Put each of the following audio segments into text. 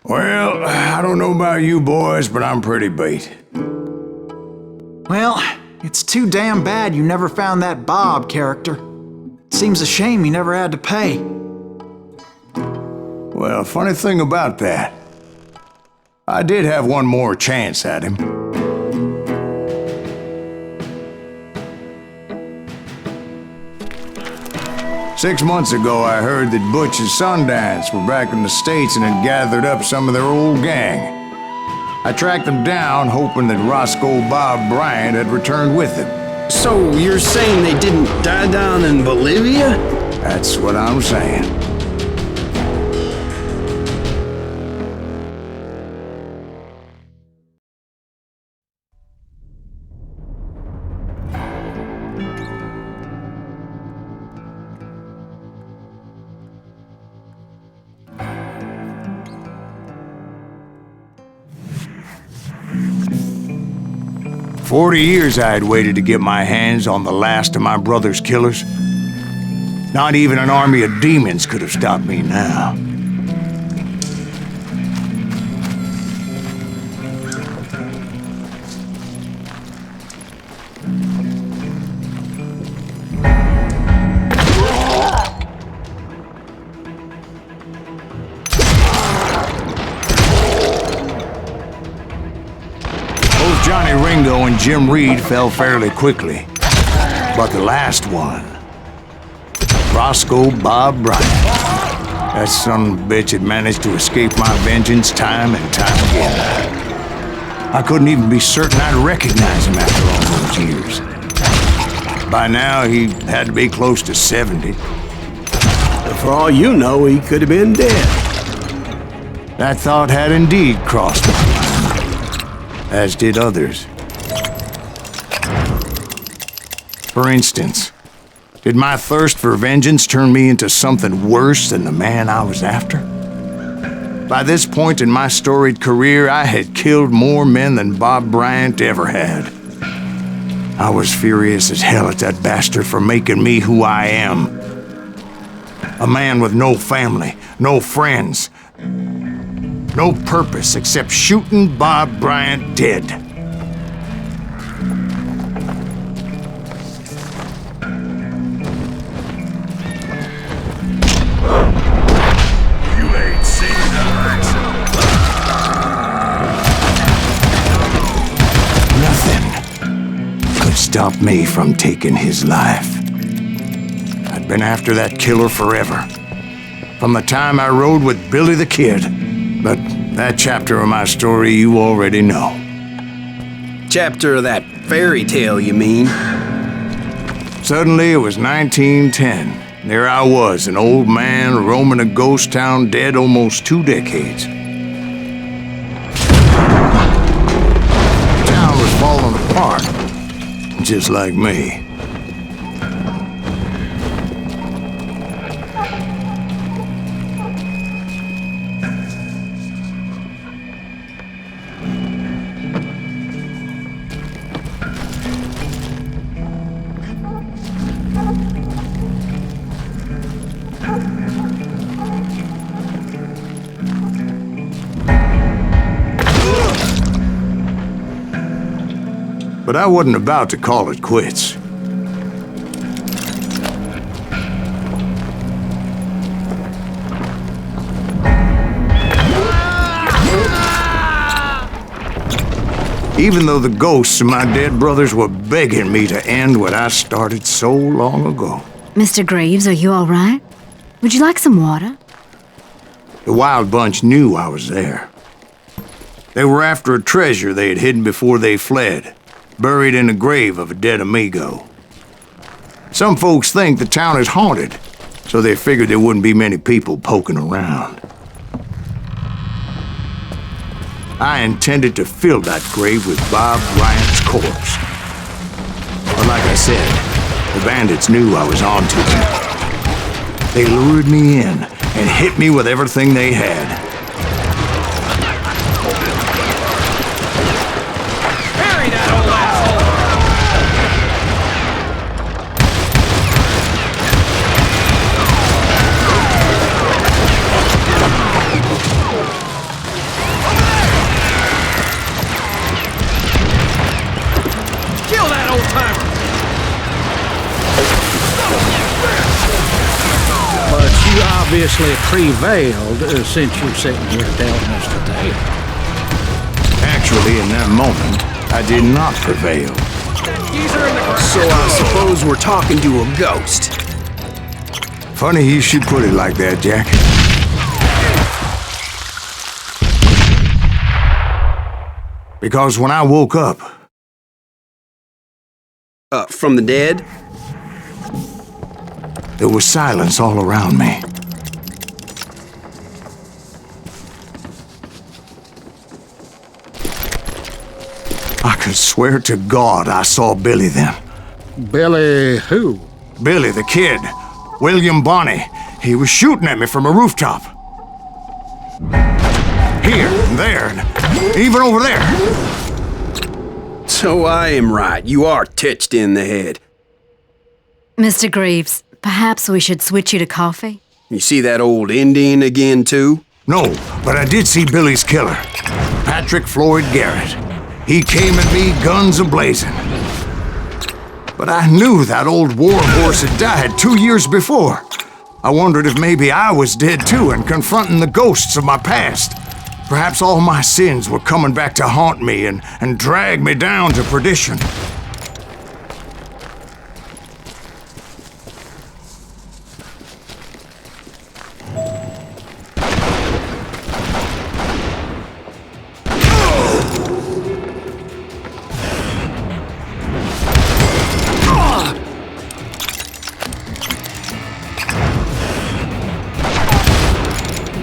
Well, I don't know about you boys, but I'm pretty beat. Well, it's too damn bad you never found that Bob character. Seems a shame you never had to pay. Well, funny thing about that, I did have one more chance at him. Six months ago, I heard that Butch and Sundance were back in the States and had gathered up some of their old gang. I tracked them down, hoping that Roscoe Bob Bryant had returned with them. So you're saying they didn't die down in Bolivia? That's what I'm saying. 40 years I had waited to get my hands on the last of my brother's killers. Not even an army of demons could have stopped me now. Ringo and Jim Reed fell fairly quickly. But the last one, Roscoe Bob Bryant, that son of a bitch had managed to escape my vengeance time and time again. I couldn't even be certain I'd recognize him after all those years. By now, he had to be close to 70. For all you know, he could have been dead. That thought had indeed crossed my mind, as did others. For instance, did my thirst for vengeance turn me into something worse than the man I was after? By this point in my storied career, I had killed more men than Bob Bryant ever had. I was furious as hell at that bastard for making me who I am. A man with no family, no friends, no purpose except shooting Bob Bryant dead. Stop me from taking his life. I'd been after that killer forever, from the time I rode with Billy the Kid. But that chapter of my story you already know. Chapter of that fairy tale, you mean? Suddenly it was 1910. There I was, an old man roaming a ghost town dead almost 2 decades. The town was falling apart. Just like me. But I wasn't about to call it quits. Even though the ghosts of my dead brothers were begging me to end what I started so long ago. Mr. Greaves, are you all right? Would you like some water? The Wild Bunch knew I was there. They were after a treasure they had hidden before they fled, buried in the grave of a dead amigo. Some folks think the town is haunted, so they figured there wouldn't be many people poking around. I intended to fill that grave with Bob Bryant's corpse. But like I said, the bandits knew I was on to them. They lured me in and hit me with everything they had. obviously prevailed since you're sitting here telling us the tale. Actually, in that moment, I did not prevail. So I suppose we're talking to a ghost. Funny you should put it like that, Jack. Because when I woke up... From the dead? There was silence all around me. I could swear to God I saw Billy then. Billy who? Billy, the kid. William Bonney. He was shooting at me from a rooftop. Here, and there, and even over there. So I am right. You are touched in the head. Mr. Greaves, perhaps we should switch you to coffee? You see that old Indian again, too? No, but I did see Billy's killer. Patrick Floyd Garrett. He came at me guns a-blazing. But I knew that old war horse had died 2 years before. I wondered if maybe I was dead too and confronting the ghosts of my past. Perhaps all my sins were coming back to haunt me and drag me down to perdition.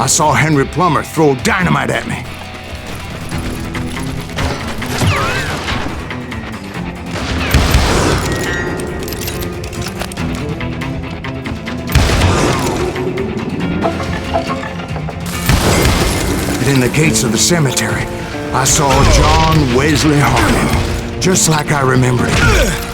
I saw Henry Plummer throw dynamite at me. And in the gates of the cemetery, I saw John Wesley Harding, just like I remembered him.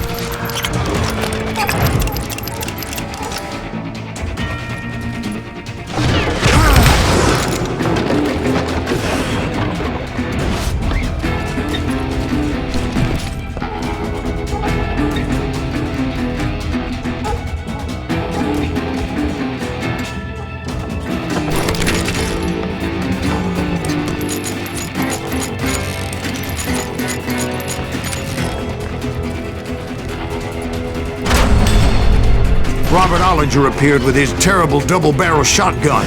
Robert Ollinger appeared with his terrible double-barrel shotgun.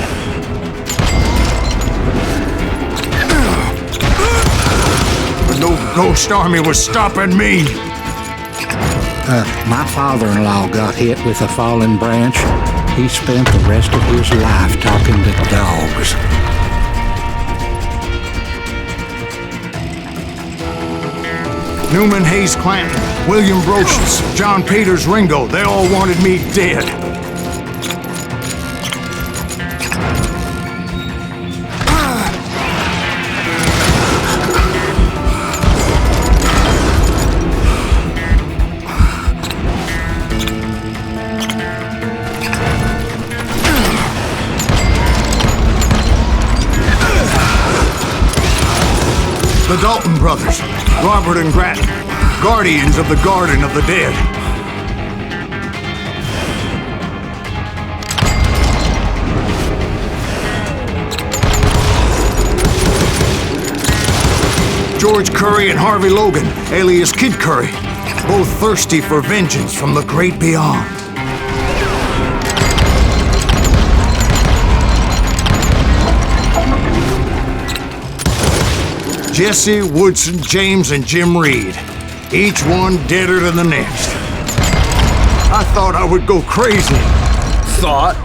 But no ghost army was stopping me. My father-in-law got hit with a fallen branch. He spent the rest of his life talking to dogs. Newman Hayes Clanton, William Brocious, John Peters Ringo, they all wanted me dead. The Dalton brothers, Robert and Grattan, guardians of the Garden of the Dead. George Curry and Harvey Logan, alias Kid Curry, both thirsty for vengeance from the great beyond. Jesse, Woodson, James, and Jim Reed. Each one deader than the next. I thought I would go crazy. Thought?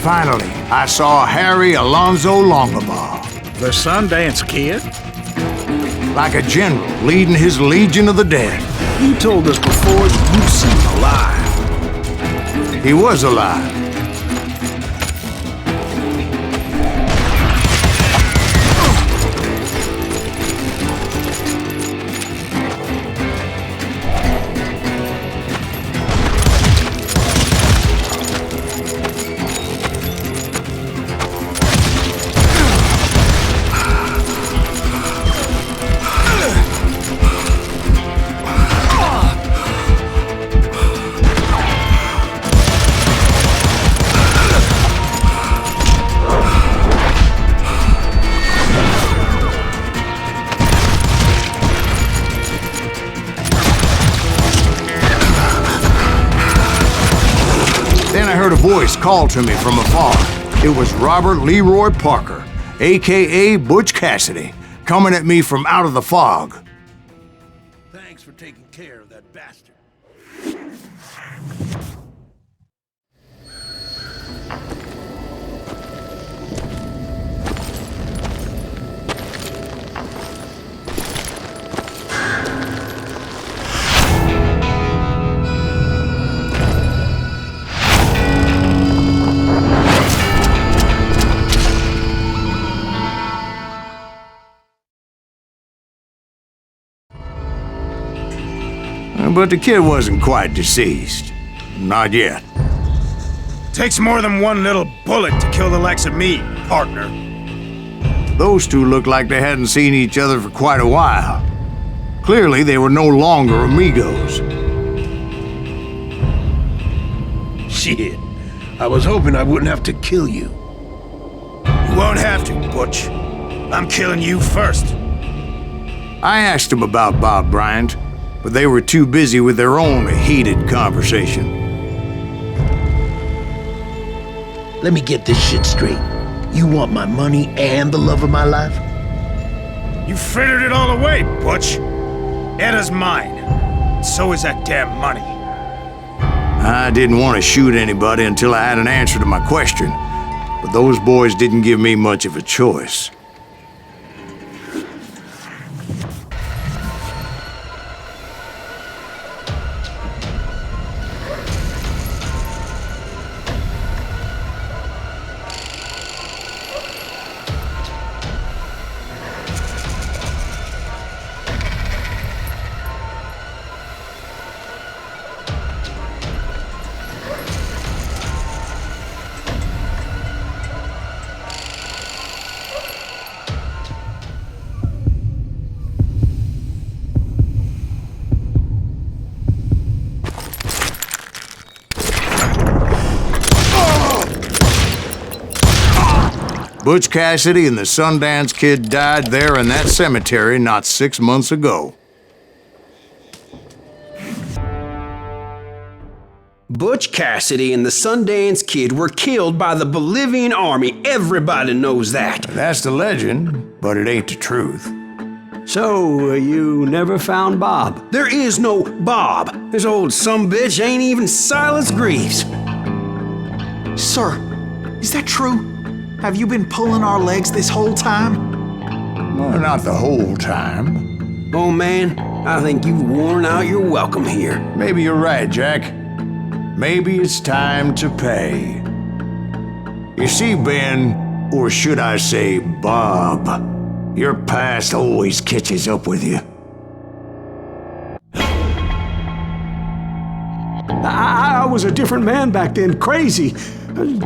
Finally, I saw Harry Alonzo Longabaugh. The Sundance Kid? Like a general leading his legion of the dead. You told us before that you've alive. He was alive. A voice called to me from afar. It was Robert Leroy Parker, a.k.a. Butch Cassidy, coming at me from out of the fog. Thanks for taking care of that bastard. But the kid wasn't quite deceased. Not yet. Takes more than one little bullet to kill the likes of me, partner. Those two looked like they hadn't seen each other for quite a while. Clearly, they were no longer amigos. Shit. I was hoping I wouldn't have to kill you. You won't have to, Butch. I'm killing you first. I asked them about Bob Bryant, but they were too busy with their own heated conversation. Let me get this shit straight. You want my money and the love of my life? You frittered it all away, Butch. Edda's mine. So is that damn money. I didn't want to shoot anybody until I had an answer to my question, but those boys didn't give me much of a choice. Butch Cassidy and the Sundance Kid died there in that cemetery not 6 months ago. Butch Cassidy and the Sundance Kid were killed by the Bolivian army. Everybody knows that. That's the legend, but it ain't the truth. So, you never found Bob? There is no Bob. This old sumbitch ain't even Silas Greaves. Sir, is that true? Have you been pulling our legs this whole time? Well, not the whole time. Oh man, I think you've worn out your welcome here. Maybe you're right, Jack. Maybe it's time to pay. You see, Ben, or should I say Bob, your past always catches up with you. I was a different man back then, crazy.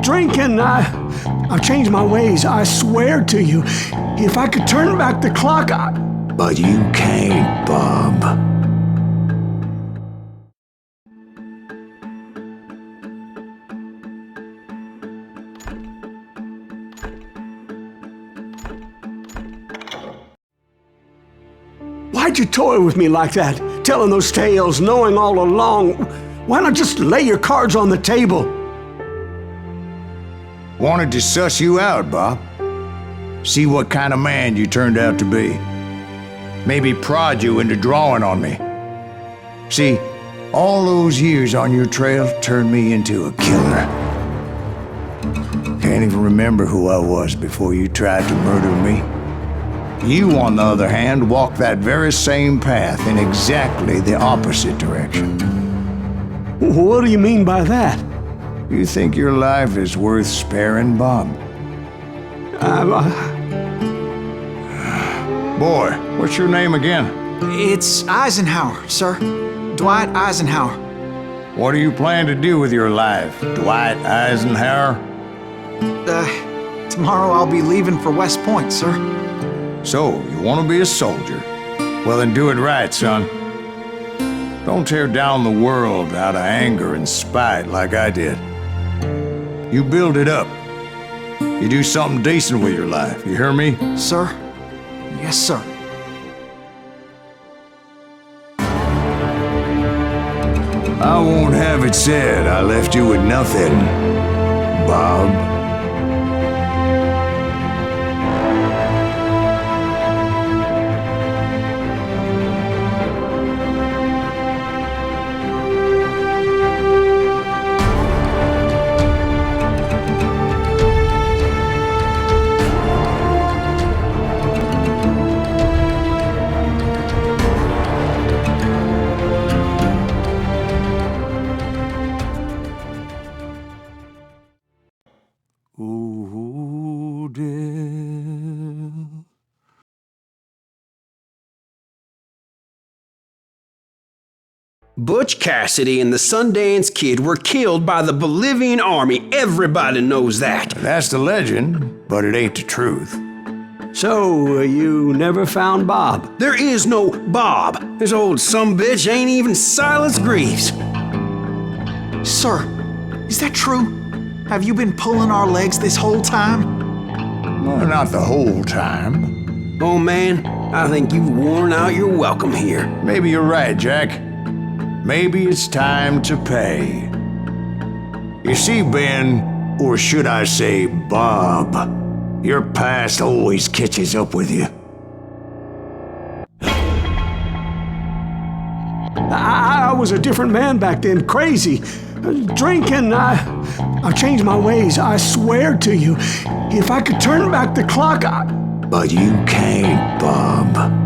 Drinking, I've changed my ways, I swear to you. If I could turn back the clock, But you can't, Bob. Why'd you toy with me like that? Telling those tales, knowing all along. Why not just lay your cards on the table? Wanted to suss you out, Bob. See what kind of man you turned out to be. Maybe prod you into drawing on me. See, all those years on your trail turned me into a killer. Can't even remember who I was before you tried to murder me. You, on the other hand, walked that very same path in exactly the opposite direction. What do you mean by that? You think your life is worth sparing, Bob? Boy, what's your name again? It's Eisenhower, sir. Dwight Eisenhower. What do you plan to do with your life, Dwight Eisenhower? Tomorrow I'll be leaving for West Point, sir. So, you want to be a soldier? Well, then do it right, son. Don't tear down the world out of anger and spite like I did. You build it up. You do something decent with your life, you hear me? Sir? Yes, sir. I won't have it said I left you with nothing, Bob. Ooh, dear. Butch Cassidy and the Sundance Kid were killed by the Bolivian army. Everybody knows that. That's the legend, but it ain't the truth. So, you never found Bob? There is no Bob. This old sumbitch ain't even Silas Greaves. Sir, is that true? Have you been pulling our legs this whole time? Well, not the whole time. Oh man, I think you've worn out your welcome here. Maybe you're right, Jack. Maybe it's time to pay. You see, Ben, or should I say Bob, your past always catches up with you. I was a different man back then, crazy. Drinking, I've changed my ways, I swear to you. If I could turn back the clock, But you can't, Bob.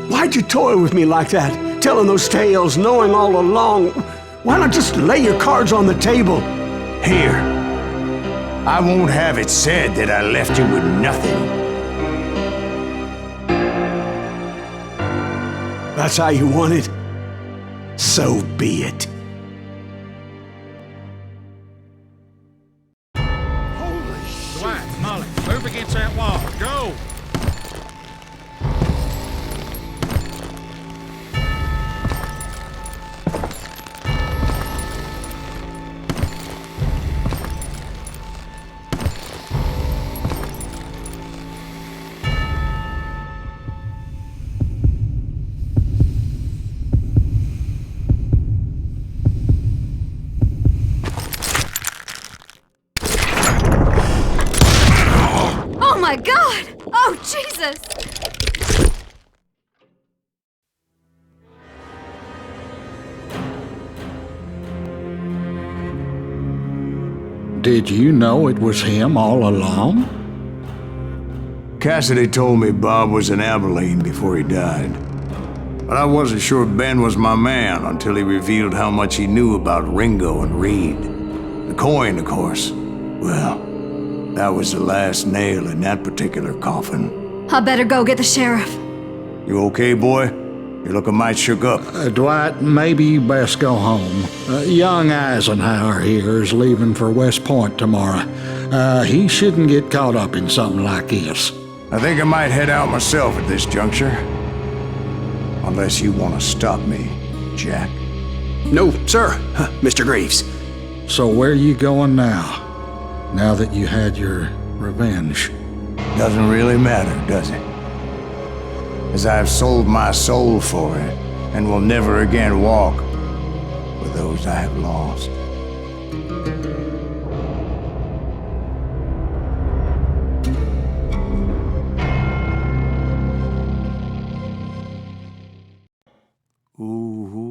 Why'd you toy with me like that? Telling those tales, knowing all along. Why not just lay your cards on the table? Here. I won't have it said that I left you with nothing. That's how you want it? So be it. Dwight, Molly, move against that wall. Go! Oh my God! Oh, Jesus! Did you know it was him all along? Cassidy told me Bob was in Abilene before he died. But I wasn't sure Ben was my man until he revealed how much he knew about Ringo and Reed. The coin, of course. Well, that was the last nail in that particular coffin. I better go get the sheriff. You okay, boy? You're looking mighty shook up. Dwight, maybe you best go home. Young Eisenhower here is leaving for West Point tomorrow. He shouldn't get caught up in something like this. I think I might head out myself at this juncture. Unless you want to stop me, Jack. No, sir, Mr. Greaves. So where you going now? Now that you had your revenge? Doesn't really matter, does it? As I've sold my soul for it, and will never again walk with those I have lost. Ooh.